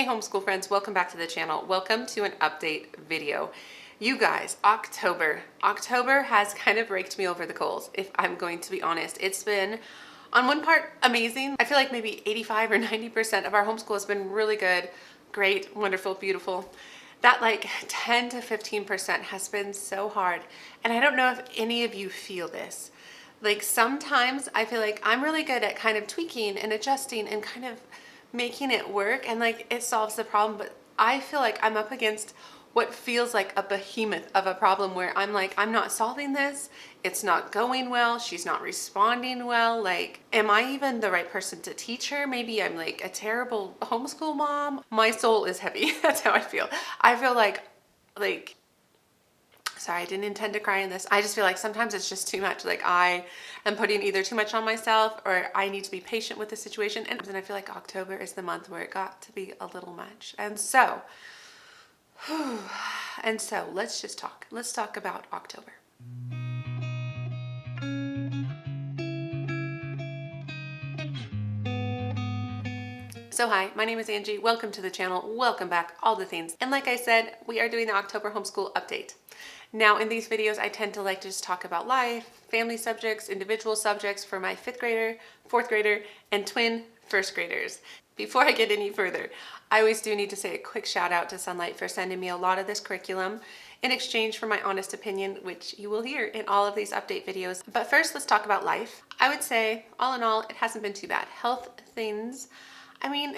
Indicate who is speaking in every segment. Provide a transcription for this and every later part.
Speaker 1: Hey homeschool friends, welcome back to the channel. Welcome to an update video. You guys, October has kind of raked me over the coals, if I'm going to be honest. It's been, on one part, amazing. I feel like maybe 85 or 90% of our homeschool has been really good, great, wonderful, beautiful. That like 10 to 15% has been so hard. And I don't know if any of you feel this. Like sometimes I feel like I'm really good at kind of tweaking and adjusting and kind of making it work and like it solves the problem, but I feel like I'm up against what feels like a behemoth of a problem where I'm like, I'm not solving this, it's not going well, she's not responding well, like, am I even the right person to teach her? Maybe I'm like a terrible homeschool mom. My soul is heavy. That's how I feel. I feel like, sorry, I didn't intend to cry in this. I just feel like sometimes it's just too much. Like I am putting either too much on myself or I need to be patient with the situation. And I feel like October is the month where it got to be a little much. And so let's just talk. Let's talk about October. So hi, my name is Angie. Welcome to the channel. Welcome back, all the things. And like I said, we are doing the October homeschool update. Now in these videos, I tend to like to just talk about life, family subjects, individual subjects for my 5th grader, 4th grader, and twin 1st graders. Before I get any further, I always do need to say a quick shout out to Sonlight for sending me a lot of this curriculum in exchange for my honest opinion, which you will hear in all of these update videos. But first, let's talk about life. I would say, all in all, it hasn't been too bad. Health things, I mean,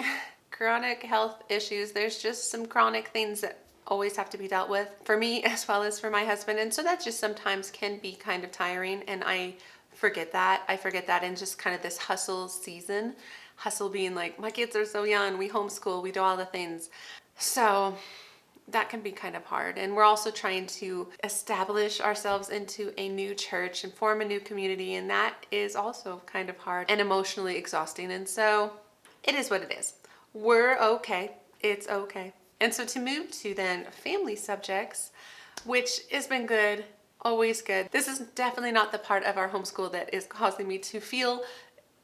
Speaker 1: chronic health issues, there's just some chronic things that always have to be dealt with for me as well as for my husband. And so that just sometimes can be kind of tiring. And I forget that. I forget that in just kind of this hustle season. Hustle being like, my kids are so young, we homeschool, we do all the things. So that can be kind of hard. And we're also trying to establish ourselves into a new church and form a new community. And that is also kind of hard and emotionally exhausting. And so it is what it is. We're okay. It's okay. And so to move to then family subjects, which has been good, always good. This is definitely not the part of our homeschool that is causing me to feel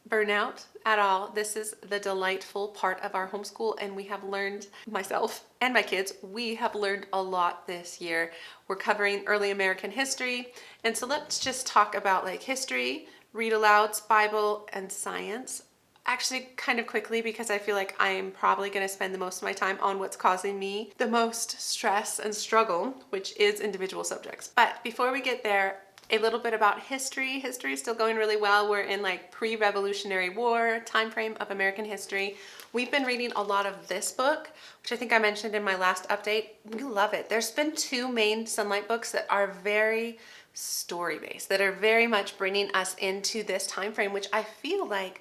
Speaker 1: burnout at all. This is the delightful part of our homeschool, and we have learned, myself and my kids, we have learned a lot this year. We're covering early American history, and so let's just talk about like history, read alouds, Bible, and science. Actually, kind of quickly, because I feel like I'm probably going to spend the most of my time on what's causing me the most stress and struggle, which is individual subjects. But before we get there, a little bit about history. History is still going really well. We're in like pre-Revolutionary War time frame of American history. We've been reading a lot of this book, which I think I mentioned in my last update. We love it. There's been 2 main Sonlight books that are very story-based, that are very much bringing us into this time frame, which I feel like,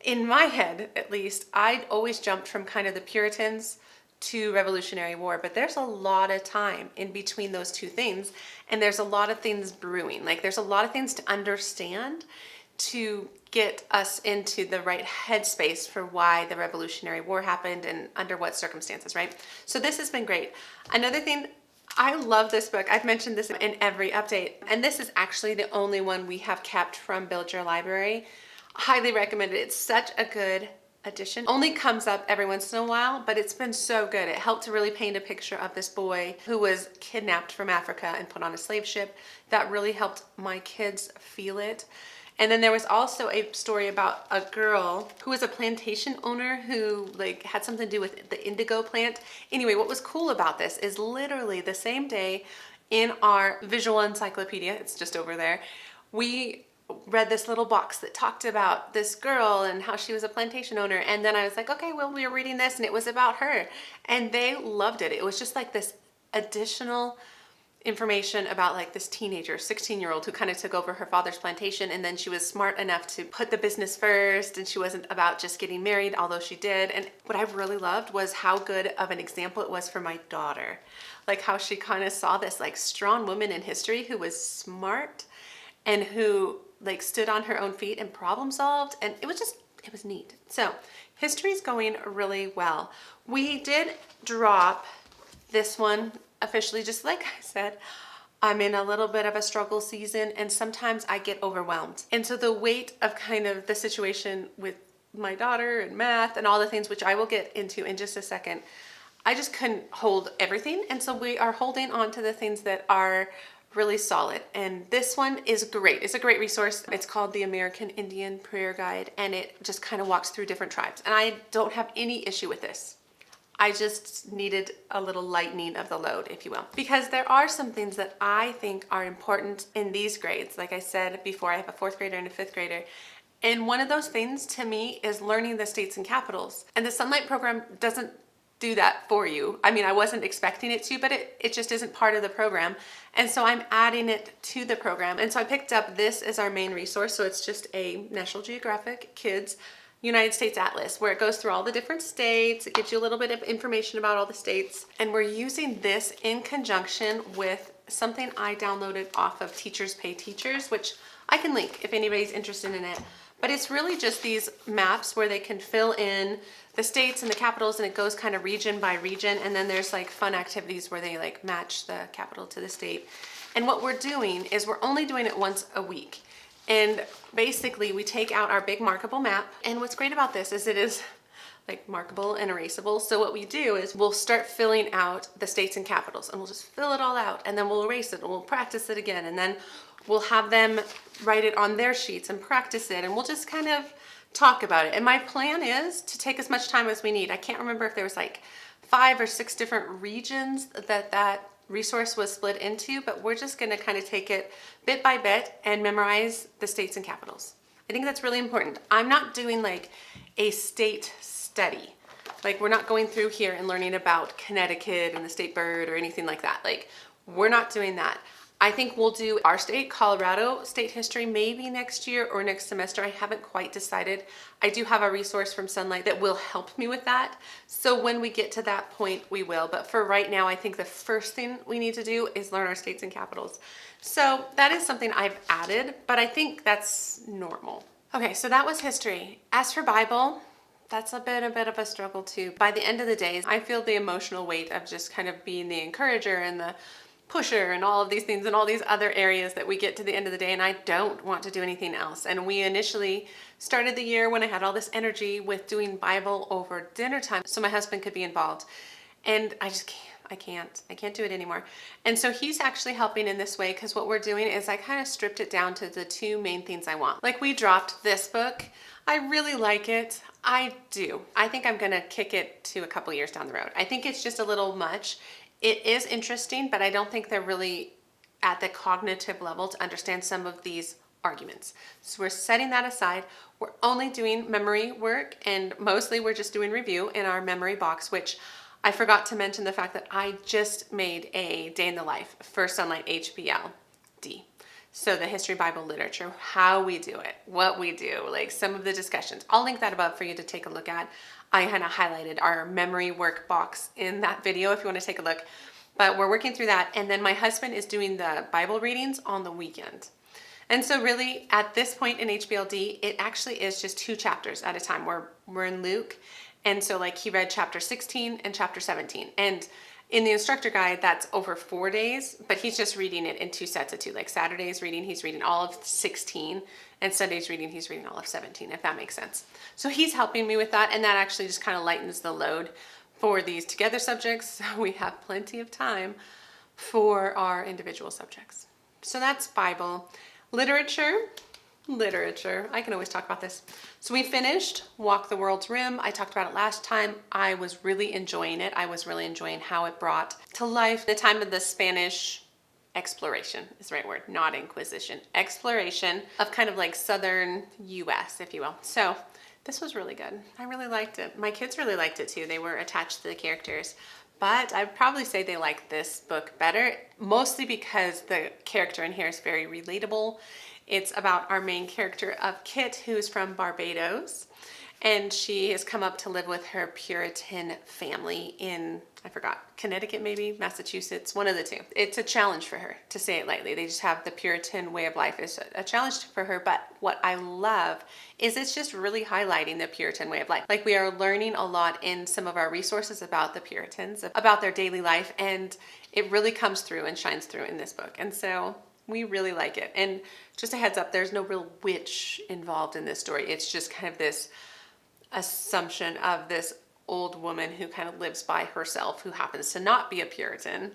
Speaker 1: in my head at least, I'd always jumped from kind of the Puritans to Revolutionary War, but there's a lot of time in between those 2 things, and there's a lot of things brewing. Like there's a lot of things to understand to get us into the right headspace for why the Revolutionary War happened and under what circumstances, right? So this has been great. Another thing, I love this book. I've mentioned this in every update, and this is actually the only one we have kept from Build Your Library. Highly recommend it. It's such a good addition. Only comes up every once in a while, but it's been so good. It helped to really paint a picture of this boy who was kidnapped from Africa and put on a slave ship. That really helped my kids feel it. And then there was also a story about a girl who was a plantation owner who like had something to do with the indigo plant. Anyway, what was cool about this is literally the same day in our visual encyclopedia, it's just over there, we read this little box that talked about this girl and how she was a plantation owner. And then I was like, okay, well, we were reading this and it was about her. And they loved it. It was just like this additional information about like this teenager, 16-year-old who kind of took over her father's plantation. And then she was smart enough to put the business first. And she wasn't about just getting married, although she did. And what I really loved was how good of an example it was for my daughter. Like how she kind of saw this like strong woman in history who was smart and who like stood on her own feet and problem solved. And it was neat. So history is going really well. We did drop this one officially, just like I said. I'm in a little bit of a struggle season and sometimes I get overwhelmed. And so the weight of kind of the situation with my daughter and math and all the things, which I will get into in just a second, I just couldn't hold everything. And so we are holding on to the things that are really solid. And this one is great. It's a great resource. It's called the American Indian Prayer Guide, and it just kind of walks through different tribes. And I don't have any issue with this. I just needed a little lightening of the load, if you will, because there are some things that I think are important in these grades. Like I said before, I have a 4th grader and a 5th grader. And one of those things to me is learning the states and capitals. And the Sonlight program doesn't do that for you. I mean, I wasn't expecting it to, but it just isn't part of the program. And so I'm adding it to the program. And so I picked up this as our main resource. So it's just a National Geographic Kids United States Atlas, where it goes through all the different states. It gives you a little bit of information about all the states. And we're using this in conjunction with something I downloaded off of Teachers Pay Teachers, which I can link if anybody's interested in it. But it's really just these maps where they can fill in the states and the capitals, and it goes kind of region by region. And then there's like fun activities where they like match the capital to the state. And what we're doing is we're only doing it once a week. And basically we take out our big markable map. And what's great about this is it is like markable and erasable. So what we do is we'll start filling out the states and capitals, and we'll just fill it all out, and then we'll erase it and we'll practice it again. And then we'll have them write it on their sheets and practice it, and we'll just kind of talk about it. And my plan is to take as much time as we need. I can't remember if there was like 5 or 6 different regions that resource was split into, but we're just gonna kind of take it bit by bit and memorize the states and capitals. I think that's really important. I'm not doing like a state study. Like we're not going through here and learning about Connecticut and the state bird or anything like that. Like we're not doing that. I think we'll do our state, Colorado state history, maybe next year or next semester. I haven't quite decided. I do have a resource from Sonlight that will help me with that. So when we get to that point, we will. But for right now, I think the first thing we need to do is learn our states and capitals. So that is something I've added, but I think that's normal. Okay, so that was history. As for Bible, that's a bit of a struggle too. By the end of the day, I feel the emotional weight of just kind of being the encourager and the pusher and all of these things and all these other areas that we get to the end of the day, and I don't want to do anything else. And we initially started the year when I had all this energy with doing Bible over dinner time so my husband could be involved. And I just can't do it anymore. And so he's actually helping in this way, because what we're doing is I kind of stripped it down to the 2 main things I want. Like we dropped this book. I really like it. I do. I think I'm gonna kick it to a couple years down the road. I think it's just a little much. It is interesting, but I don't think they're really at the cognitive level to understand some of these arguments. So we're setting that aside. We're only doing memory work, and mostly we're just doing review in our memory box, which I forgot to mention the fact that I just made a day in the life for Sonlight HBLD. So the history, Bible, literature, how we do it, what we do, like some of the discussions. I'll link that above for you to take a look at. I kind of highlighted our memory work box in that video if you want to take a look. But we're working through that. And then my husband is doing the Bible readings on the weekend. And so really at this point in HBLD, it actually is just 2 chapters at a time. We're in Luke. And so like he read chapter 16 and chapter 17. And in the instructor guide, that's over 4 days, but he's just reading it in 2 sets of 2. Like Saturday's reading, he's reading all of 16, and Sunday's reading, he's reading all of 17, if that makes sense. So he's helping me with that, and that actually just kind of lightens the load for these together subjects. So we have plenty of time for our individual subjects. So that's Bible. Literature. I can always talk about this. So we finished Walk the World's Rim. I talked about it last time. I was really enjoying it. I was really enjoying how it brought to life the time of the Spanish exploration is the right word, not inquisition. Exploration of kind of like southern US, if you will. So this was really good. I really liked it. My kids really liked it too. They were attached to the characters. But I'd probably say they like this book better, mostly because the character in here is very relatable. It's about our main character of Kit, who's from Barbados, and she has come up to live with her Puritan family in, I forgot, Connecticut maybe, Massachusetts, one of the 2. It's a challenge for her, to say it lightly. They just have the Puritan way of life is a challenge for her, but what I love is it's just really highlighting the Puritan way of life. Like we are learning a lot in some of our resources about the Puritans, about their daily life, and it really comes through and shines through in this book. And so we really like it. And just a heads up, there's no real witch involved in this story. It's just kind of this assumption of this old woman who kind of lives by herself, who happens to not be a Puritan,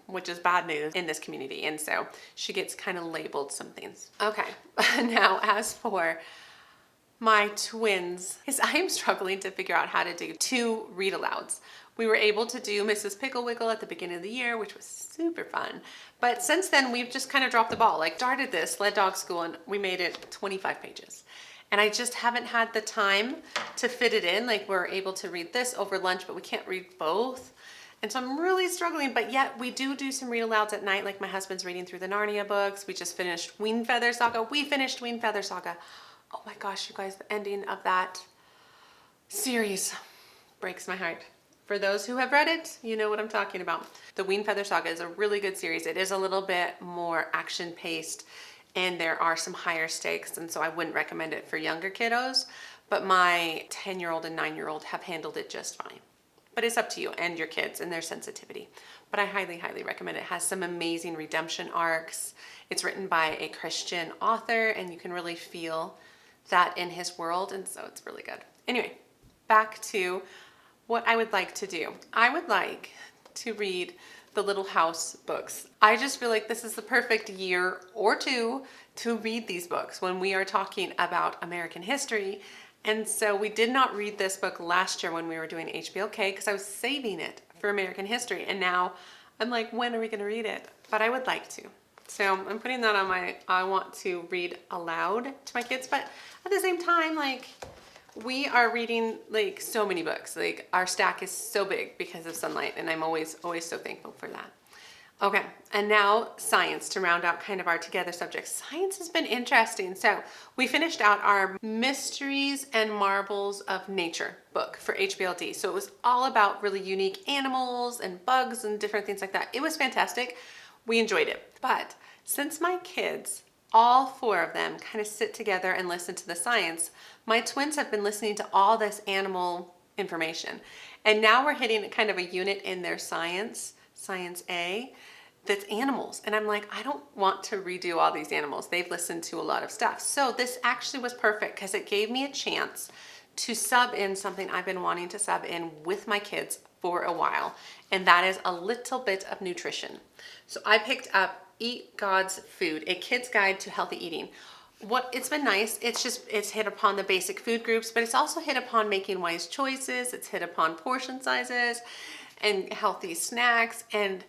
Speaker 1: which is bad news in this community. And so she gets kind of labeled some things. Okay, now as for my twins, because I am struggling to figure out how to do 2 read alouds. We were able to do Mrs. Pickle Wickle at the beginning of the year, which was super fun. But since then, we've just kind of dropped the ball. Like, started this, led dog school, and we made it 25 pages. And I just haven't had the time to fit it in. Like, we're able to read this over lunch, but we can't read both. And so I'm really struggling, but yet we do some read alouds at night. Like, my husband's reading through the Narnia books. We just finished Ween Feather Saga. We finished Ween Feather Saga. Oh my gosh, you guys, the ending of that series breaks my heart. For those who have read it, you know what I'm talking about. The Ween Feather Saga is a really good series. It is a little bit more action-paced, and there are some higher stakes, and so I wouldn't recommend it for younger kiddos, but my 10-year-old and 9-year-old have handled it just fine. But it's up to you and your kids and their sensitivity. But I highly, highly recommend it. It has some amazing redemption arcs. It's written by a Christian author, and you can really feel that in his world, and so it's really good. Anyway, back to what I would like to do. I would like to read the Little House books. I just feel like this is the perfect year or 2 to read these books when we are talking about American history. And so we did not read this book last year when we were doing HBLK because I was saving it for American history. And now I'm like, when are we going to read it? But I would like to. So I'm putting that on my, I want to read aloud to my kids. But at the same time, like, we are reading like so many books. Like, our stack is so big because of Sonlight, and I'm always so thankful for that. Okay, and now science to round out kind of our together subjects. Science has been interesting. So we finished out our Mysteries and Marvels of Nature book for HBLD. So it was all about really unique animals and bugs and different things like that. It was fantastic. We enjoyed it. But since my kids, all 4 of them, kind of sit together and listen to the science, my twins have been listening to all this animal information. And now we're hitting kind of a unit in their science A, that's animals. And I'm like, I don't want to redo all these animals. They've listened to a lot of stuff. So this actually was perfect because it gave me a chance to sub in something I've been wanting to sub in with my kids for a while. And that is a little bit of nutrition. So I picked up Eat God's Food, a kid's guide to healthy eating. It's been nice. It's hit upon the basic food groups, but it's also hit upon making wise choices. It's hit upon portion sizes and healthy snacks. And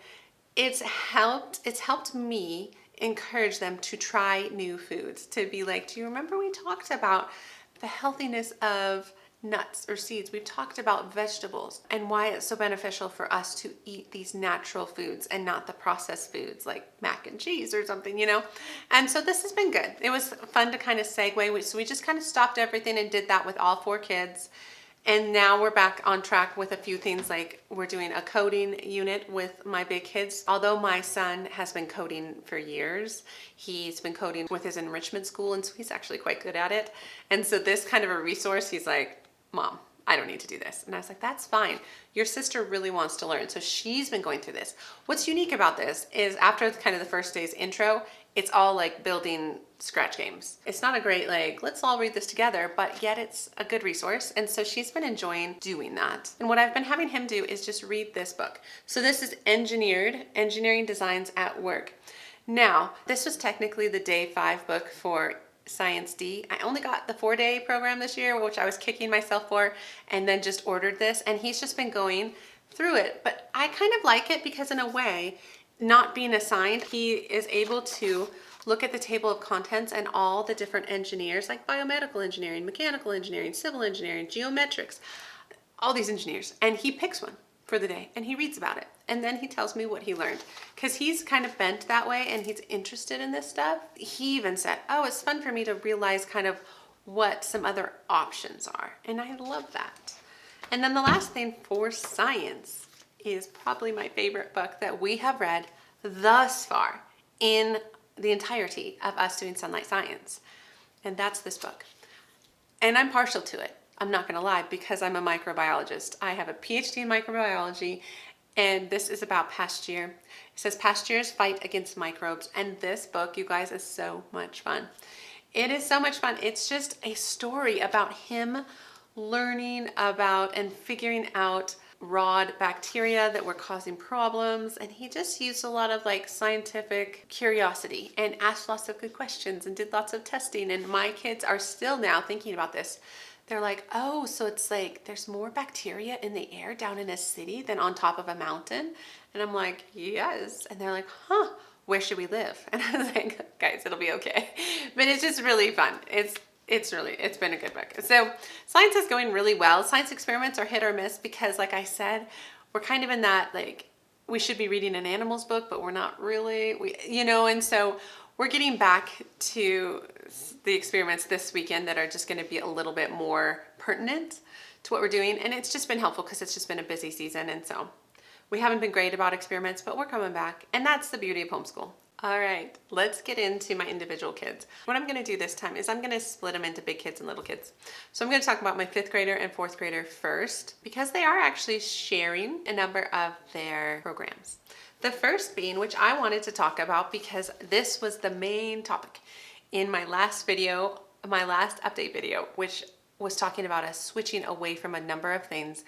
Speaker 1: it's helped me encourage them to try new foods, to be like, do you remember we talked about the healthiness of nuts or seeds? We've talked about vegetables and why it's so beneficial for us to eat these natural foods and not the processed foods like mac and cheese or something, you know? And so this has been good. It was fun to kind of segue. So we just kind of stopped everything and did that with all 4 kids. And now we're back on track with a few things, like we're doing a coding unit with my big kids. Although my son has been coding for years, he's been coding with his enrichment school, and so he's actually quite good at it. And so this kind of a resource, he's like, Mom, I don't need to do this. And I was like, that's fine. Your sister really wants to learn. So she's been going through this. What's unique about this is after kind of the first day's intro, it's all like building scratch games. It's not a great, like, let's all read this together, but yet it's a good resource. And so she's been enjoying doing that. And what I've been having him do is just read this book. So this is Engineering Designs at Work. Now, this was technically the day 5 book for Science D. I only got the 4-day program this year, which I was kicking myself for, and then just ordered this, and he's just been going through it. But I kind of like it because in a way, not being assigned, he is able to look at the table of contents and all the different engineers, like biomedical engineering, mechanical engineering, civil engineering, geometrics, all these engineers, and he picks one for the day and he reads about it. And then he tells me what he learned, because he's kind of bent that way and he's interested in this stuff. He even said, oh, it's fun for me to realize kind of what some other options are. And I love that. And then the last thing for science is probably my favorite book that we have read thus far in the entirety of us doing Sonlight Science. And that's this book. And I'm partial to it. I'm not gonna lie, because I'm a microbiologist. I have a PhD in microbiology, and this is about pasture. It says Pasteur's Fight Against Microbes. And this book, you guys, is so much fun. It is so much fun. It's just a story about him learning about and figuring out rod bacteria that were causing problems, and he just used a lot of like scientific curiosity and asked lots of good questions and did lots of testing. And my kids are still now thinking about this. They're like, oh, so it's like there's more bacteria in the air down in a city than on top of a mountain? And I'm like, yes. And they're like, huh, where should we live? And I was like, guys, it'll be okay. But it's just really fun. It's been a good book. So science is going really well. Science experiments are hit or miss because, like I said, we're kind of in that, like, we should be reading an animals book, but we're not really, and so we're getting back to the experiments this weekend that are just going to be a little bit more pertinent to what we're doing. And it's just been helpful because it's just been a busy season. And so we haven't been great about experiments, but we're coming back. And that's the beauty of homeschool. All right, let's get into my individual kids. What I'm gonna do this time is I'm gonna split them into big kids and little kids. So I'm gonna talk about my 5th grader and 4th grader first, because they are actually sharing a number of their programs. The first being, which I wanted to talk about because this was the main topic in my last video, my last update video, which was talking about us switching away from a number of things.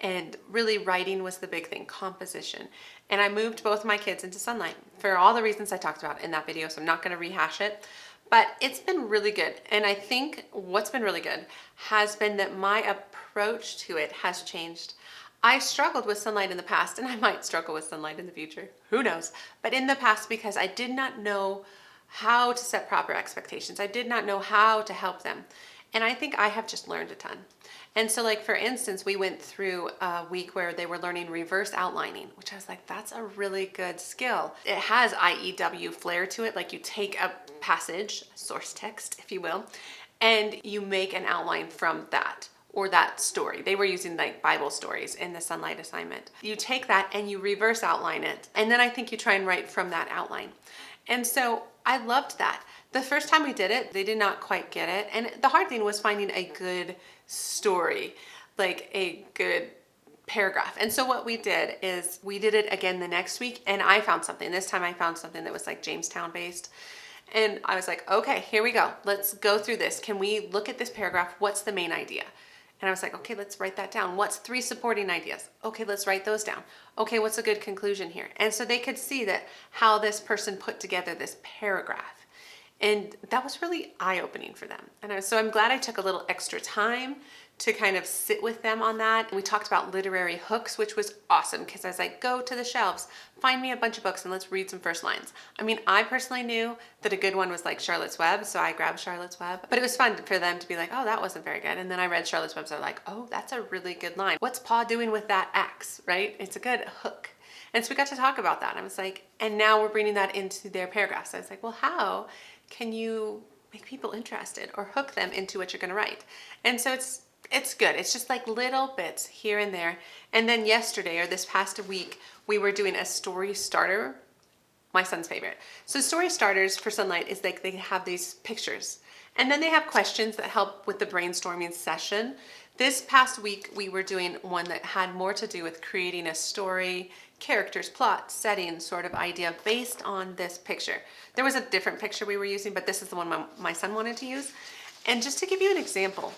Speaker 1: And really writing was the big thing, composition. And I moved both my kids into Sonlight for all the reasons I talked about in that video, so I'm not gonna rehash it. But it's been really good. And I think what's been really good has been that my approach to it has changed. I struggled with Sonlight in the past, and I might struggle with Sonlight in the future, who knows? But in the past, because I did not know how to set proper expectations. I did not know how to help them. And I think I have just learned a ton. And so, like, for instance, we went through a week where they were learning reverse outlining, which I was like, that's a really good skill. It has IEW flair to it. Like, you take a passage, source text, if you will, and you make an outline from that or that story. They were using like Bible stories in the Sonlight assignment. You take that and you reverse outline it. And then I think you try and write from that outline. And so I loved that. The first time we did it, they did not quite get it. And the hard thing was finding a good story, like a good paragraph. And so what we did is we did it again the next week, and I found something. This time I found something that was like Jamestown based. And I was like, okay, here we go. Let's go through this. Can we look at this paragraph? What's the main idea? And I was like, okay, let's write that down. What's 3 supporting ideas? Okay, let's write those down. Okay, what's a good conclusion here? And so they could see that how this person put together this paragraph. And that was really eye-opening for them. And so I'm glad I took a little extra time to kind of sit with them on that. And we talked about literary hooks, which was awesome because I was like, go to the shelves, find me a bunch of books and let's read some first lines. I mean, I personally knew that a good one was like Charlotte's Web, so I grabbed Charlotte's Web. But it was fun for them to be like, oh, that wasn't very good. And then I read Charlotte's Web, so I was like, oh, that's a really good line. What's Pa doing with that axe, right? It's a good hook. And so we got to talk about that. And I was like, and now we're bringing that into their paragraphs. So I was like, well, how can you make people interested or hook them into what you're going to write? And so it's good. It's just like little bits here and there. And then yesterday or this past week, we were doing a story starter, my son's favorite. So story starters for Sonlight is like they have these pictures and then they have questions that help with the brainstorming session. This past week, we were doing one that had more to do with creating a story, characters, plot, setting sort of idea based on this picture. There was a different picture we were using, but this is the one my son wanted to use. And just to give you an example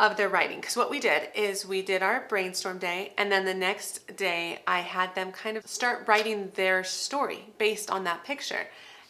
Speaker 1: of their writing, because what we did is we did our brainstorm day, and then the next day I had them kind of start writing their story based on that picture.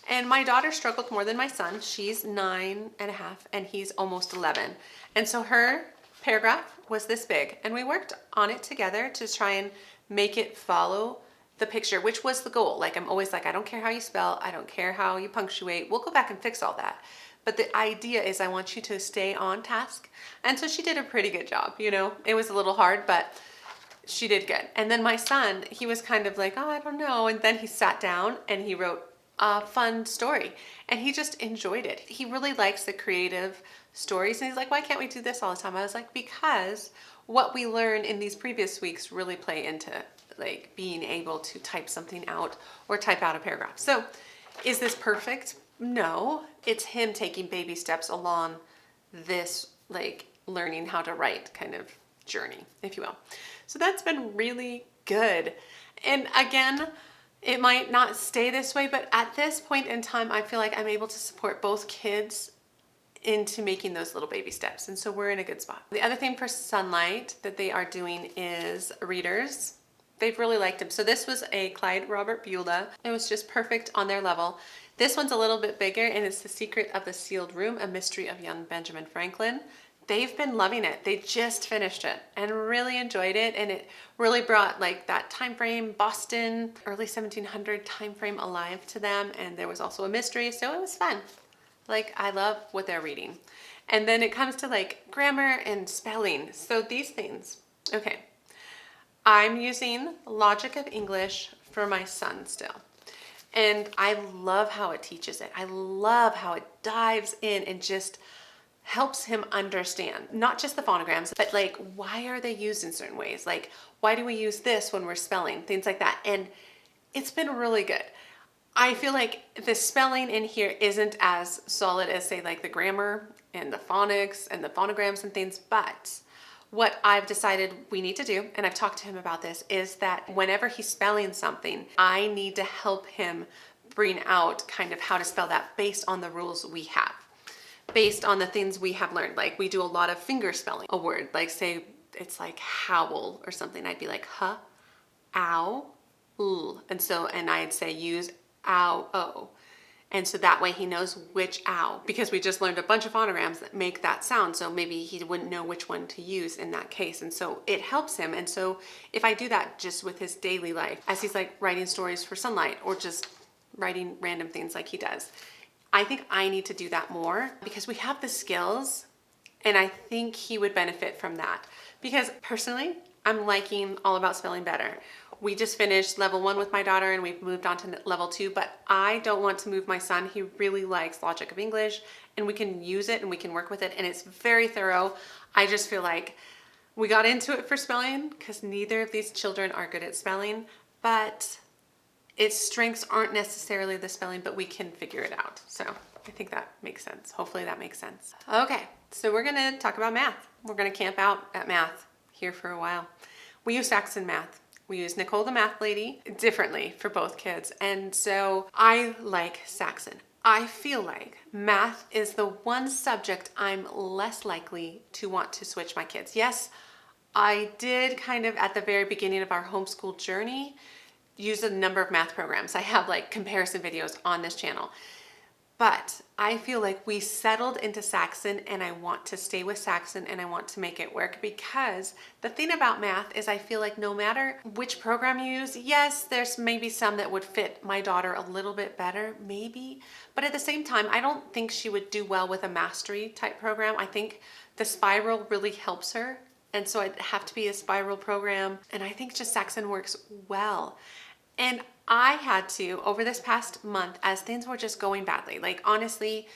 Speaker 1: And my daughter struggled more than my son. She's 9.5 and he's almost 11. And so her paragraph was this big, and we worked on it together to try and make it follow the picture, which was the goal. Like, I'm always like, I don't care how you spell, I don't care how you punctuate, we'll go back and fix all that. But the idea is I want you to stay on task. And so she did a pretty good job, you know. It was a little hard, but she did good. And then my son, he was kind of like, oh, I don't know. And then he sat down and he wrote a fun story, and he just enjoyed it. He really likes the creative stories, and he's like, why can't we do this all the time? I was like, because what we learn in these previous weeks really play into like being able to type something out or type out a paragraph. So is this perfect? No, it's him taking baby steps along this like learning how to write kind of journey, if you will. So that's been really good. And again, it might not stay this way, but at this point in time, I feel like I'm able to support both kids into making those little baby steps. And so we're in a good spot. The other thing for Sonlight that they are doing is readers. They've really liked him. So this was a Clyde Robert Beulah. It was just perfect on their level. This one's a little bit bigger, and it's The Secret of the Sealed Room, A Mystery of Young Benjamin Franklin. They've been loving it. They just finished it and really enjoyed it. And it really brought like that time frame, Boston, early 1700 time frame alive to them. And there was also a mystery, so it was fun. Like, I love what they're reading. And then it comes to like grammar and spelling. So these things, okay. I'm using Logic of English for my son still. And I love how it teaches it. I love how it dives in and just helps him understand, not just the phonograms, but like, why are they used in certain ways? Like, why do we use this when we're spelling? Things like that. And it's been really good. I feel like the spelling in here isn't as solid as, say, like the grammar and the phonics and the phonograms and things, but what I've decided we need to do, and I've talked to him about this, is that whenever he's spelling something, I need to help him bring out kind of how to spell that based on the rules we have, based on the things we have learned. Like, we do a lot of finger spelling a word, like say it's like howl or something. I'd be like, huh, ow, ooh. And I'd say use ow, oh. And so that way he knows which ow, because we just learned a bunch of phonograms that make that sound. So maybe he wouldn't know which one to use in that case. And so it helps him. And so if I do that just with his daily life, as he's like writing stories for Sonlight or just writing random things like he does, I think I need to do that more because we have the skills, and I think he would benefit from that. Because personally, I'm liking All About Spelling better. We just finished level 1 with my daughter and we've moved on to level 2, but I don't want to move my son. He really likes Logic of English, and we can use it and we can work with it, and it's very thorough. I just feel like we got into it for spelling because neither of these children are good at spelling, but its strengths aren't necessarily the spelling, but we can figure it out. So I think that makes sense. Hopefully that makes sense. Okay, so we're gonna talk about math. We're gonna camp out at math here for a while. We use Saxon math. We use Nicole the Math Lady differently for both kids. And so I like Saxon. I feel like math is the one subject I'm less likely to want to switch my kids. Yes, I did kind of at the very beginning of our homeschool journey use a number of math programs. I have like comparison videos on this channel. But I feel like we settled into Saxon, and I want to stay with Saxon, and I want to make it work, because the thing about math is I feel like no matter which program you use, yes, there's maybe some that would fit my daughter a little bit better, maybe. But at the same time, I don't think she would do well with a mastery type program. I think the spiral really helps her. And so it'd have to be a spiral program. And I think just Saxon works well. And I had to, over this past month, as things were just going badly, like honestly,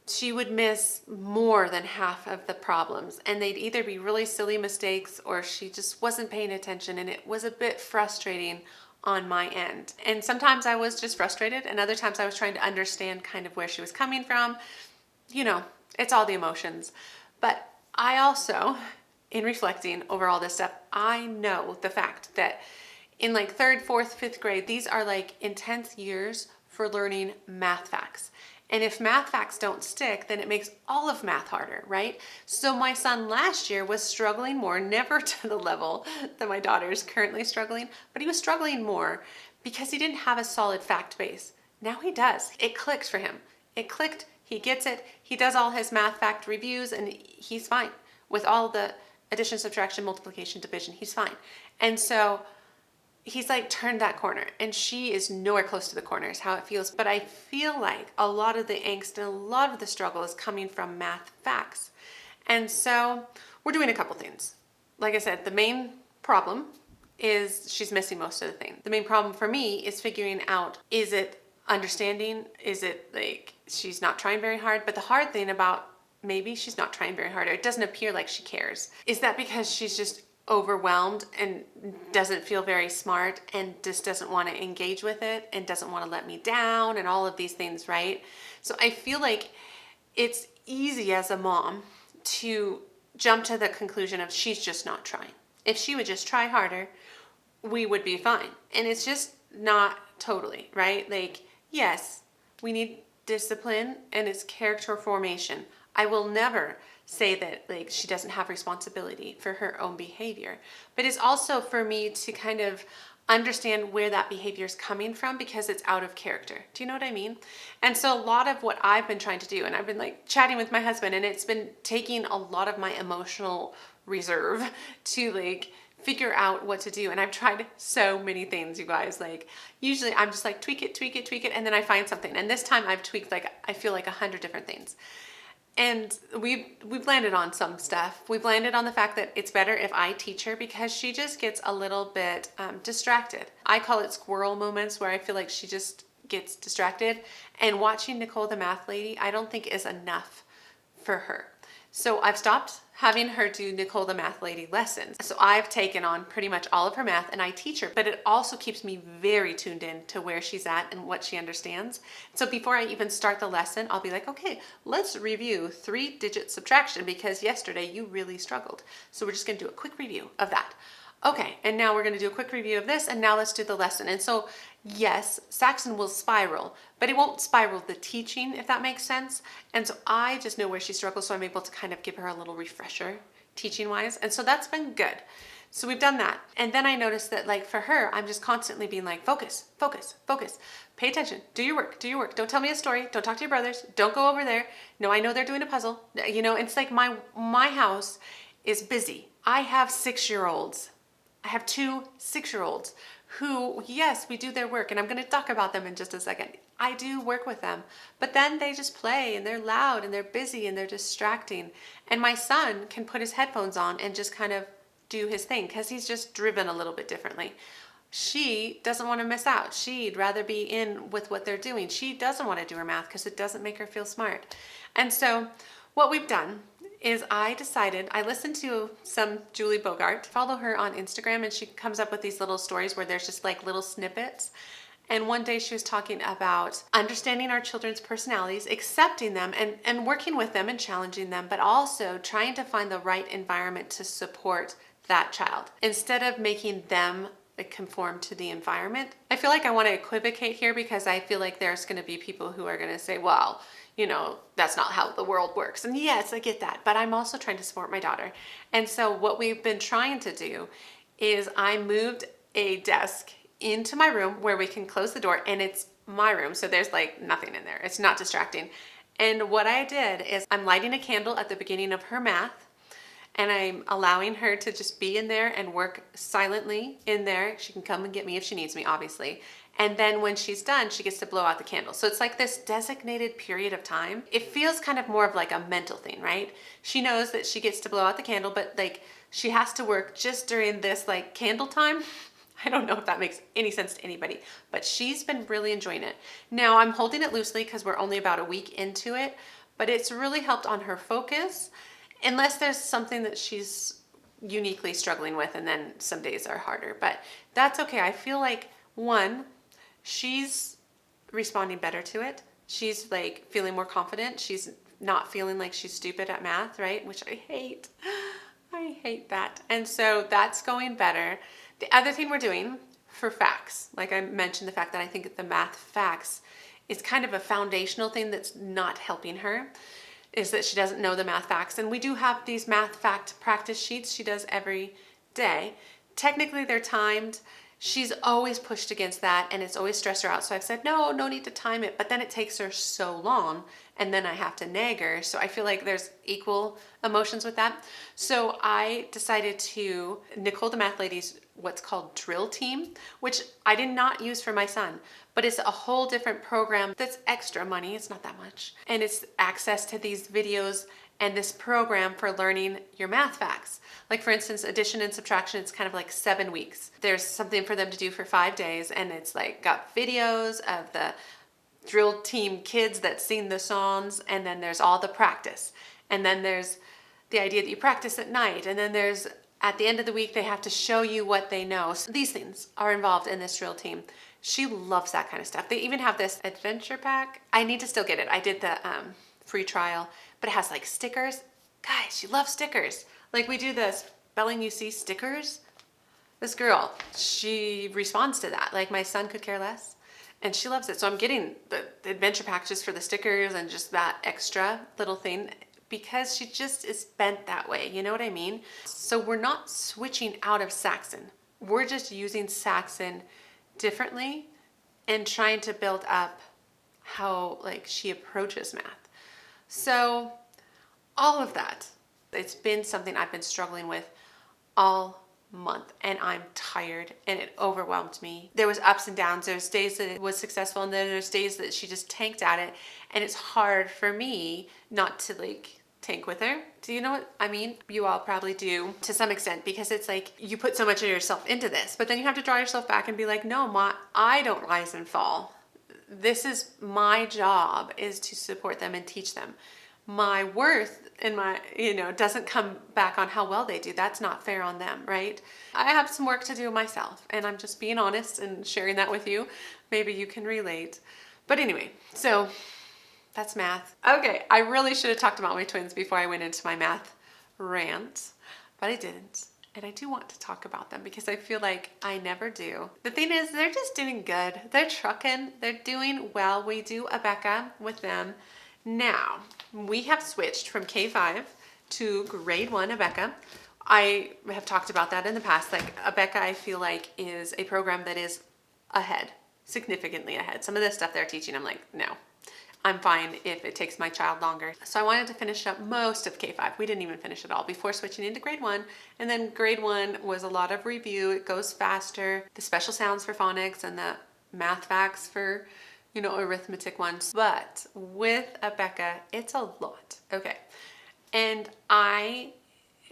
Speaker 1: she would miss more than half of the problems, and they'd either be really silly mistakes or she just wasn't paying attention, and it was a bit frustrating on my end. And sometimes I was just frustrated, and other times I was trying to understand kind of where she was coming from. You know, it's all the emotions. But I also, in reflecting over all this stuff, I know the fact that in like 3rd, 4th, 5th grade, these are like intense years for learning math facts. And if math facts don't stick, then it makes all of math harder, right? So my son last year was struggling more, never to the level that my daughter is currently struggling, but he was struggling more because he didn't have a solid fact base. Now he does. It clicks for him. It clicked, he gets it, he does all his math fact reviews, and he's fine. With all the addition, subtraction, multiplication, division, he's fine. And so he's like turned that corner, and she is nowhere close to the corner is how it feels. But I feel like a lot of the angst and a lot of the struggle is coming from math facts. And so we're doing a couple things. Like I said, the main problem is she's missing most of the thing. The main problem for me is figuring out, is it understanding? Is it like she's not trying very hard? But the hard thing about maybe she's not trying very hard, or it doesn't appear like she cares, is that because she's just overwhelmed and doesn't feel very smart and just doesn't want to engage with it and doesn't want to let me down and all of these things, right? So I feel like it's easy as a mom to jump to the conclusion of she's just not trying. If she would just try harder, we would be fine. And it's just not totally, right? Like, yes, we need discipline and it's character formation. I will never say that like she doesn't have responsibility for her own behavior, but it's also for me to kind of understand where that behavior is coming from because it's out of character. Do you know what I mean? And so a lot of what I've been trying to do, and I've been like chatting with my husband, and it's been taking a lot of my emotional reserve to like figure out what to do. And I've tried so many things, you guys. Like usually I'm just like tweak it, and then I find something. And this time I've tweaked like I feel like 100 different things. And we've landed on some stuff. We've landed on the fact that it's better if I teach her because she just gets a little bit distracted. I call it squirrel moments where I feel like she just gets distracted. And watching Nicole the math lady, I don't think is enough for her. So I've stopped having her do Nicole the math lady lessons. So I've taken on pretty much all of her math and I teach her, but it also keeps me very tuned in to where she's at and what she understands. So before I even start the lesson, I'll be like, okay, let's review 3-digit subtraction because yesterday you really struggled. So we're just gonna do a quick review of that. Okay, and now we're gonna do a quick review of this and now let's do the lesson. And so yes, Saxon will spiral, but it won't spiral the teaching, if that makes sense. And so I just know where she struggles, so I'm able to kind of give her a little refresher teaching wise. And so that's been good. So we've done that. And then I noticed that like for her, I'm just constantly being like, focus, focus, focus, pay attention, do your work, do your work. Don't tell me a story. Don't talk to your brothers. Don't go over there. No, I know they're doing a puzzle. You know, it's like my house is busy. I have 6-year-olds. I have 2 6-year-olds who, yes, we do their work, and I'm going to talk about them in just a second. I do work with them, but then they just play and they're loud and they're busy and they're distracting. And my son can put his headphones on and just kind of do his thing because he's just driven a little bit differently. She doesn't want to miss out. She'd rather be in with what they're doing. She doesn't want to do her math because it doesn't make her feel smart. And so what we've done is I decided, I listened to some Julie Bogart, follow her on Instagram, and she comes up with these little stories where there's just like little snippets. And one day she was talking about understanding our children's personalities, accepting them and working with them and challenging them, but also trying to find the right environment to support that child instead of making them conform to the environment. I feel like I want to equivocate here because I feel like there's going to be people who are going to say, well, you know, that's not how the world works. And yes, I get that, but I'm also trying to support my daughter. And so what we've been trying to do is I moved a desk into my room where we can close the door, and it's my room. So there's like nothing in there. It's not distracting. And what I did is I'm lighting a candle at the beginning of her math, and I'm allowing her to just be in there and work silently in there. She can come and get me if she needs me, obviously. And then when she's done, she gets to blow out the candle. So it's like this designated period of time. It feels kind of more of like a mental thing, right? She knows that she gets to blow out the candle, but like she has to work just during this like candle time. I don't know if that makes any sense to anybody, but she's been really enjoying it. Now I'm holding it loosely because we're only about a week into it, but it's really helped on her focus, unless there's something that she's uniquely struggling with, and then some days are harder, but that's okay. I feel like she's responding better to it. She's like feeling more confident. She's not feeling like she's stupid at math, right? Which I hate. I hate that. And so that's going better. The other thing we're doing for facts, like I mentioned, the fact that I think the math facts is kind of a foundational thing that's not helping her, is that she doesn't know the math facts. And we do have these math fact practice sheets she does every day. Technically they're timed. She's always pushed against that, and it's always stressed her out. So I've said, no need to time it. But then it takes her so long, and then I have to nag her. So I feel like there's equal emotions with that. So I decided to, Nicole the math lady's what's called drill team, which I did not use for my son, but it's a whole different program that's extra money. It's not that much. And it's access to these videos and this program for learning your math facts. Like for instance, addition and subtraction, it's kind of like 7 weeks. There's something for them to do for 5 days, and it's like got videos of the drill team kids that sing the songs, and then there's all the practice. And then there's the idea that you practice at night, and then there's at the end of the week, they have to show you what they know. So these things are involved in this drill team. She loves that kind of stuff. They even have this adventure pack. I need to still get it. I did the free trial, but it has like stickers. Guys, she loves stickers. Like we do the spelling you see stickers. This girl, she responds to that. Like my son could care less. and she loves it. So I'm getting the adventure pack just for the stickers and just that extra little thing because she just is bent that way. You know what I mean? So we're not switching out of Saxon. We're just using Saxon differently and trying to build up how like she approaches math. So all of that, it's been something I've been struggling with all month, and I'm tired and it overwhelmed me. There was ups and downs. There's days that it was successful and then there's days that she just tanked at it, and it's hard for me not to like tank with her. Do you know what I mean? You all probably do to some extent, because it's like you put so much of yourself into this, but then you have to draw yourself back and be like, no, I don't rise and fall. This is my job, is to support them and teach them. My worth and my, doesn't come back on how well they do. That's not fair on them, right? I have some work to do myself, and I'm just being honest and sharing that with you. Maybe you can relate. But anyway, so that's math. Okay, I really should have talked about my twins before I went into my math rant, but I didn't. And I do want to talk about them because I feel like I never do. The thing is, they're just doing good. They're trucking. They're doing well. We do Abeka with them. Now, we have switched from K5 to grade 1 Abeka. I have talked about that in the past. Like, Abeka, I feel like, is a program that is ahead, significantly ahead. Some of the stuff they're teaching, I'm like, no, I'm fine if it takes my child longer. So I wanted to finish up most of K5. We didn't even finish it all before switching into grade 1. And then grade 1 was a lot of review. It goes faster. The special sounds for phonics and the math facts for arithmetic ones. But with Abeka, it's a lot. Okay. And I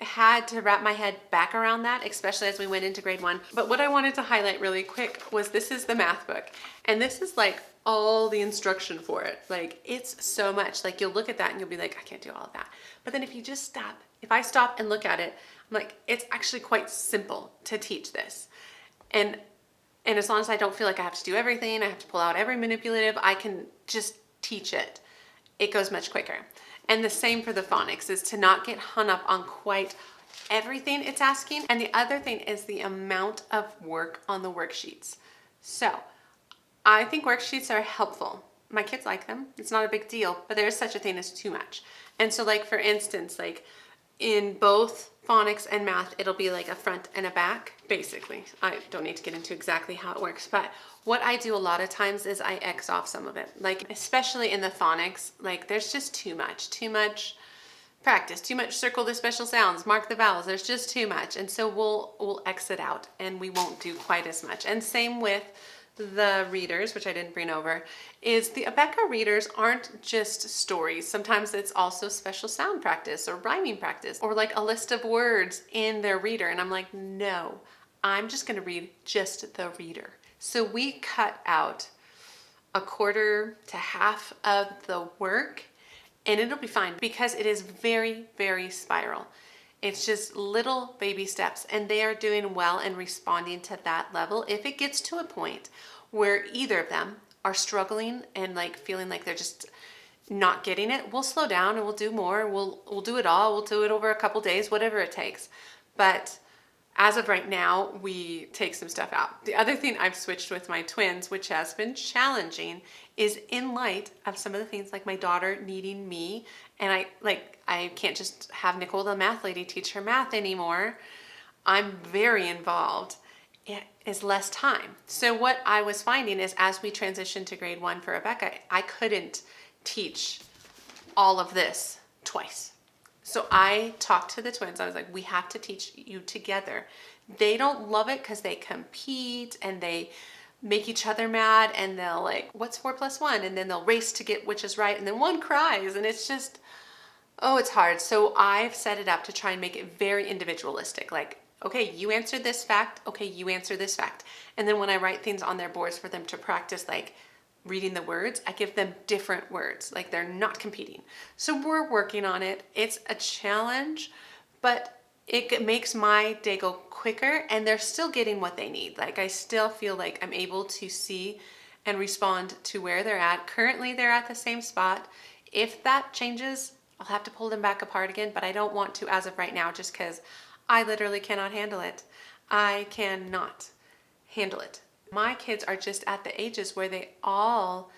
Speaker 1: had to wrap my head back around that, especially as we went into grade 1. But what I wanted to highlight really quick was this is the math book. And this is like all the instruction for it. Like, it's so much. Like, you'll look at that and you'll be like, I can't do all of that. But then if I stop and look at it, I'm like, it's actually quite simple to teach this. And as long as I don't feel like I have to do everything, I have to pull out every manipulative, I can just teach it. It goes much quicker. And the same for the phonics, is to not get hung up on quite everything it's asking. And the other thing is the amount of work on the worksheets. So I think worksheets are helpful. My kids like them. It's not a big deal, but there is such a thing as too much. And so, like, for instance, like in both phonics and math, it'll be like a front and a back, basically. I don't need to get into exactly how it works, but what I do a lot of times is I X off some of it. Like, especially in the phonics, like, there's just too much practice, too much circle the special sounds, mark the vowels. There's just too much. And so we'll X it out and we won't do quite as much. And same with the readers, which I didn't bring over, is the Abeka readers aren't just stories. Sometimes it's also special sound practice or rhyming practice or like a list of words in their reader. And I'm like, no, I'm just going to read just the reader. So we cut out a quarter to half of the work and it'll be fine because it is very, very spiral. It's just little baby steps and they are doing well and responding to that level. If it gets to a point where either of them are struggling and like feeling like they're just not getting it, we'll slow down and we'll do more. We'll do it all. We'll do it over a couple days, whatever it takes. But as of right now, we take some stuff out. The other thing I've switched with my twins, which has been challenging, is in light of some of the things like my daughter needing me. And I can't just have Nicole, the math lady, teach her math anymore. I'm very involved. It is less time. So what I was finding is as we transitioned to grade 1 for Abeka, I couldn't teach all of this twice. So I talked to the twins. I was like, we have to teach you together. They don't love it because they compete and they make each other mad and they'll like, what's 4 + 1? And then they'll race to get which is right. And then one cries and it's just, oh, it's hard. So I've set it up to try and make it very individualistic. Like, okay, you answered this fact. Okay, you answer this fact. And then when I write things on their boards for them to practice, like reading the words, I give them different words, like they're not competing. So we're working on it. It's a challenge, but it makes my day go quicker and they're still getting what they need. Like, I still feel like I'm able to see and respond to where they're at. Currently, they're at the same spot. If that changes, I'll have to pull them back apart again, but I don't want to as of right now, just because I literally cannot handle it. I cannot handle it. My kids are just at the ages where they all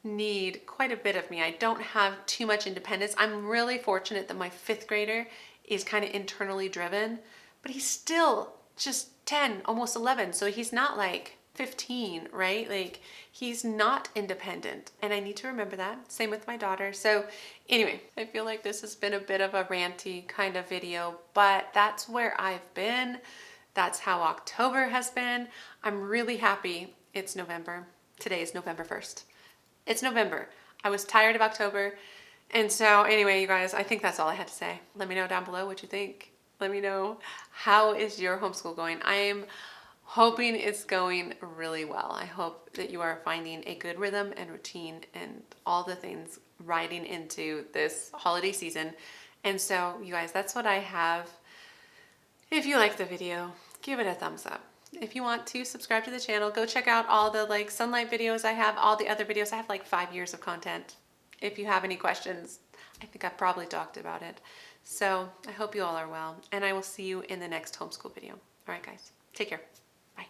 Speaker 1: need quite a bit of me. I don't have too much independence. I'm really fortunate that my 5th grader is kind of internally driven, but he's still just 10, almost 11. So he's not like 15, right? Like he's not independent. And I need to remember that. Same with my daughter. So anyway, I feel like this has been a bit of a ranty kind of video, but that's where I've been. That's how October has been. I'm really happy it's November. Today is November 1st. It's November. I was tired of October. And so anyway, you guys, I think that's all I had to say. Let me know down below what you think. Let me know, how is your homeschool going? I am hoping it's going really well. I hope that you are finding a good rhythm and routine and all the things riding into this holiday season. And so you guys, that's what I have. If you like the video, give it a thumbs up. If you want to subscribe to the channel, go check out all the like Sonlight videos I have, all the other videos. I have like 5 years of content. If you have any questions, I think I've probably talked about it. So I hope you all are well, and I will see you in the next homeschool video. All right, guys, take care. Bye.